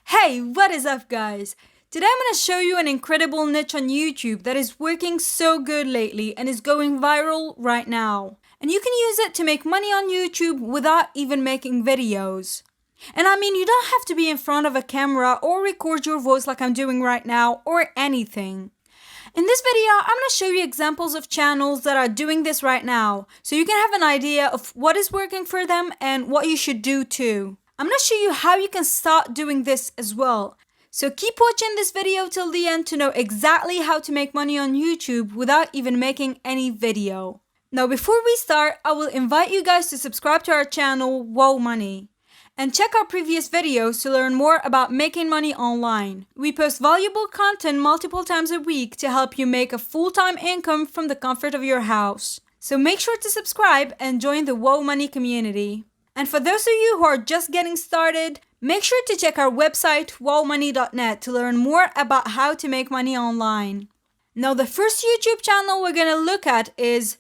Hey, what is up, guys? Today I'm going to show you an incredible niche on YouTube that is working so good lately and is going viral right now. And you can use it to make money on YouTube without even making videos. And I mean, you don't have to be in front of a camera or record your voice like I'm doing right now or anything. In this video, I'm going to show you examples of channels that are doing this right now, so you can have an idea of what is working for them and what you should do too. I'm going to show you how you can start doing this as well. So keep watching this video till the end to know exactly how to make money on YouTube without even making any video. Now before we start, I will invite you guys to subscribe to our channel, Wow Money. And check our previous videos to learn more about making money online. We post valuable content multiple times a week to help you make a full-time income from the comfort of your house. So make sure to subscribe and join the Wow Money community. And for those of you who are just getting started, make sure to check our website wowmoney.net to learn more about how to make money online. Now the first YouTube channel we're going to look at is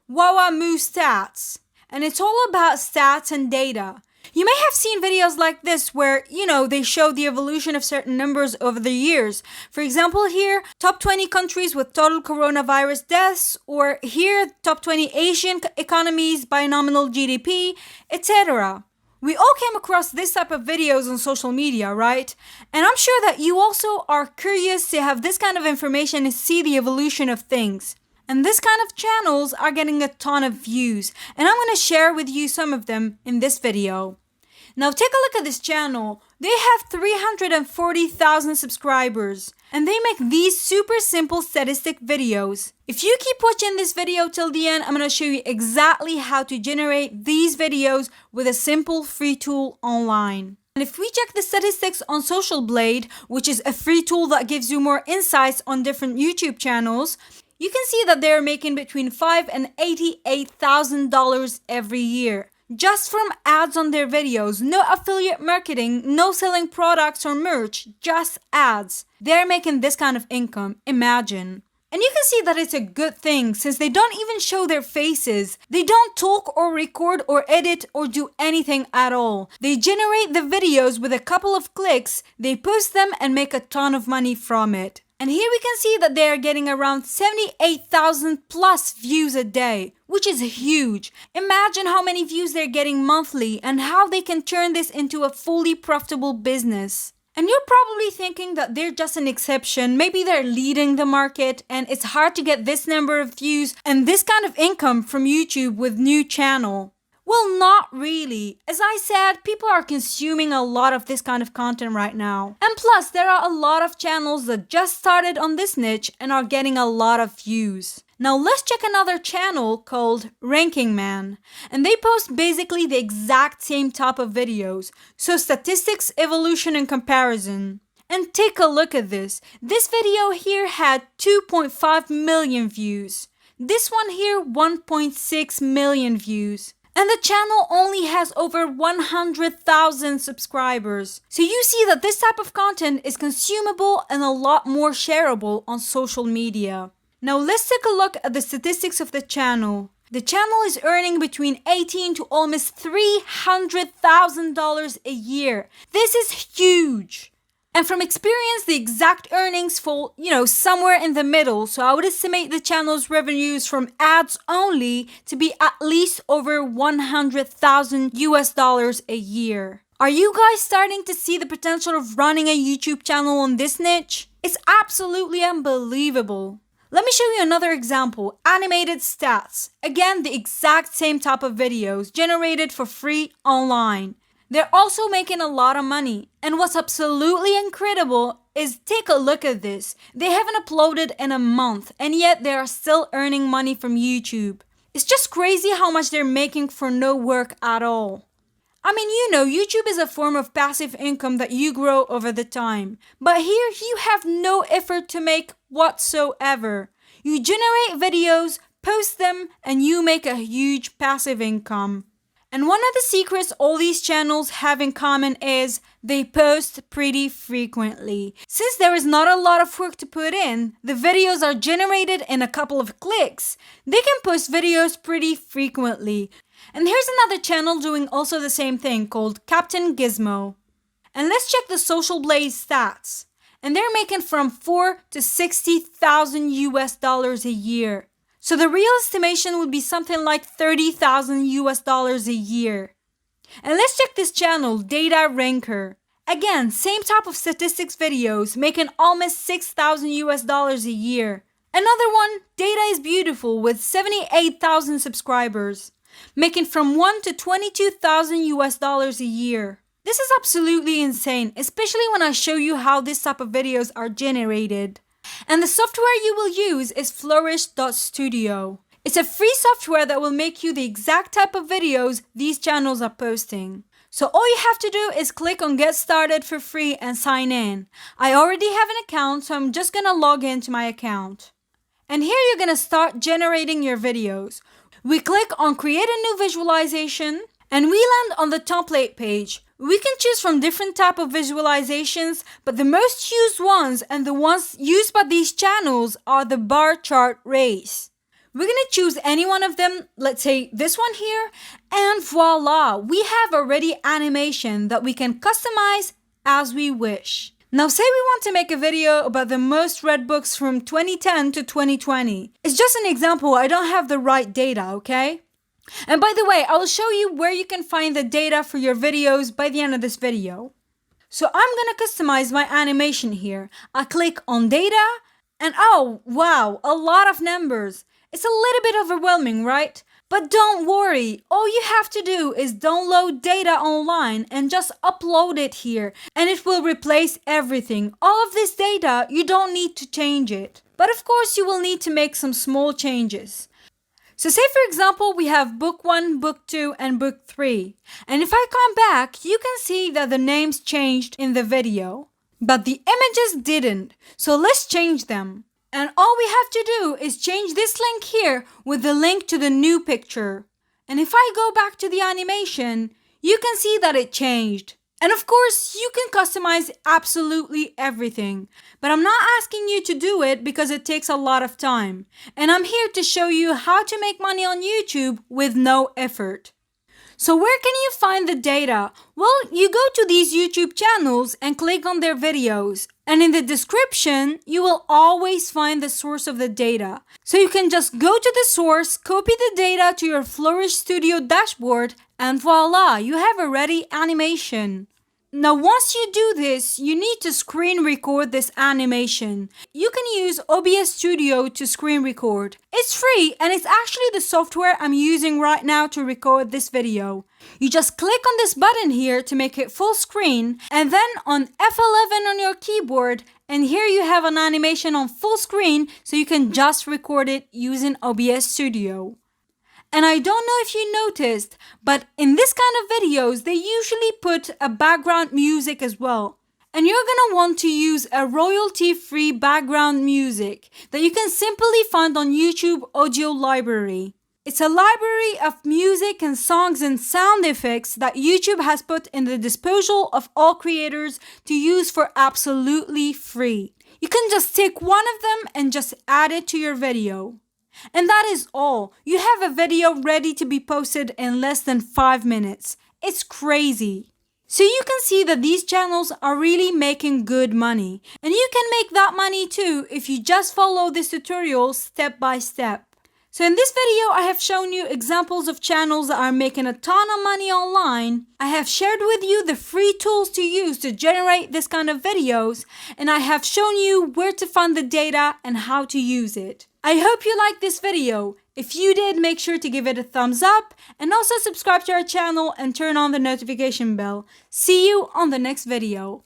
Wawamoo Stats. And it's all about stats and data. You may have seen videos like this where, they show the evolution of certain numbers over the years. For example, here, top 20 countries with total coronavirus deaths, or here, top 20 Asian economies by nominal GDP, etc. We all came across this type of videos on social media, right? And I'm sure that you also are curious to have this kind of information and see the evolution of things. And this kind of channels are getting a ton of views, and I'm going to share with you some of them in this video. Now take a look at this channel. They have 340,000 subscribers, and they make these super simple statistic videos. If you keep watching this video till the end, I'm going to show you exactly how to generate these videos with a simple free tool online. And if we check the statistics on Social Blade, which is a free tool that gives you more insights on different YouTube channels, you can see that they're making between $5,000 and $88,000 every year. Just from ads on their videos, no affiliate marketing, no selling products or merch, just ads. They're making this kind of income, imagine. And you can see that it's a good thing since they don't even show their faces. They don't talk or record or edit or do anything at all. They generate the videos with a couple of clicks, they post them and make a ton of money from it. And here we can see that they are getting around 78,000 plus views a day, which is huge. Imagine how many views they're getting monthly and how they can turn this into a fully profitable business. And you're probably thinking that they're just an exception, maybe they're leading the market and it's hard to get this number of views and this kind of income from YouTube with new channel. Well, not really. As I said, people are consuming a lot of this kind of content right now. And plus, there are a lot of channels that just started on this niche and are getting a lot of views. Now let's check another channel called Ranking Man. And they post basically the exact same type of videos. So statistics, evolution, and comparison. And take a look at this. This video here had 2.5 million views. This one here, 1.6 million views. And the channel only has over 100,000 subscribers. So you see that this type of content is consumable and a lot more shareable on social media. Now let's take a look at the statistics of the channel. The channel is earning between $18,000 to almost $300,000 a year. This is huge. And from experience, the exact earnings fall, somewhere in the middle. So I would estimate the channel's revenues from ads only to be at least over 100,000 US dollars a year. Are you guys starting to see the potential of running a YouTube channel on this niche? It's absolutely unbelievable. Let me show you another example, Animated Stats. Again, the exact same type of videos generated for free online. They're also making a lot of money. And what's absolutely incredible is take a look at this. They haven't uploaded in a month and yet they are still earning money from YouTube. It's just crazy how much they're making for no work at all. I mean, YouTube is a form of passive income that you grow over the time. But here you have no effort to make whatsoever. You generate videos, post them, and you make a huge passive income. And one of the secrets all these channels have in common is they post pretty frequently. Since there is not a lot of work to put in, the videos are generated in a couple of clicks. They can post videos pretty frequently. And here's another channel doing also the same thing called Captain Gizmo. And let's check the Social Blaze stats. And they're making from 4 to 60,000 US dollars a year. So the real estimation would be something like 30,000 US dollars a year. And let's check this channel, Data Ranker. Again, same type of statistics videos, making almost 6,000 US dollars a year. Another one, Data is Beautiful, with 78,000 subscribers, making from 1 to 22,000 US dollars a year. This is absolutely insane, especially when I show you how this type of videos are generated. And the software you will use is Flourish.studio. It's a free software that will make you the exact type of videos these channels are posting. So all you have to do is click on Get Started for free and sign in. I already have an account, so I'm just gonna log into my account. And here you're gonna start generating your videos. We click on Create a New Visualization, and we land on the template page. We can choose from different type of visualizations, but the most used ones and the ones used by these channels are the bar chart race. We're gonna choose any one of them, let's say this one here, and voila, we have already animation that we can customize as we wish. Now say we want to make a video about the most read books from 2010 to 2020. It's just an example, I don't have the right data, okay? And by the way, I will show you where you can find the data for your videos by the end of this video. So I'm gonna customize my animation here. I click on data, and oh wow, a lot of numbers. It's a little bit overwhelming, right? But don't worry, all you have to do is download data online and just upload it here, and it will replace everything. All of this data, you don't need to change it. But of course you will need to make some small changes. So say for example, we have book 1, book 2, and book 3. And if I come back, you can see that the names changed in the video, but the images didn't. So let's change them. And all we have to do is change this link here with the link to the new picture. And if I go back to the animation, you can see that it changed. And of course, you can customize absolutely everything. But I'm not asking you to do it because it takes a lot of time. And I'm here to show you how to make money on YouTube with no effort. So where can you find the data? Well, you go to these YouTube channels and click on their videos. And in the description, you will always find the source of the data. So you can just go to the source, copy the data to your Flourish Studio dashboard, and voila, you have a ready animation. Now once you do this, you need to screen record this animation. You can use OBS Studio to screen record. It's free and it's actually the software I'm using right now to record this video. You just click on this button here to make it full screen, and then on F11 on your keyboard, and here you have an animation on full screen so you can just record it using OBS Studio. And I don't know if you noticed, but in this kind of videos, they usually put a background music as well. And you're gonna want to use a royalty-free background music that you can simply find on YouTube Audio Library. It's a library of music and songs and sound effects that YouTube has put in the disposal of all creators to use for absolutely free. You can just take one of them and just add it to your video. And that is all. You have a video ready to be posted in less than 5 minutes. It's crazy. So you can see that these channels are really making good money. And you can make that money too if you just follow this tutorial step by step. So in this video, I have shown you examples of channels that are making a ton of money online. I have shared with you the free tools to use to generate this kind of videos. And I have shown you where to find the data and how to use it. I hope you liked this video. If you did, make sure to give it a thumbs up and also subscribe to our channel and turn on the notification bell. See you on the next video.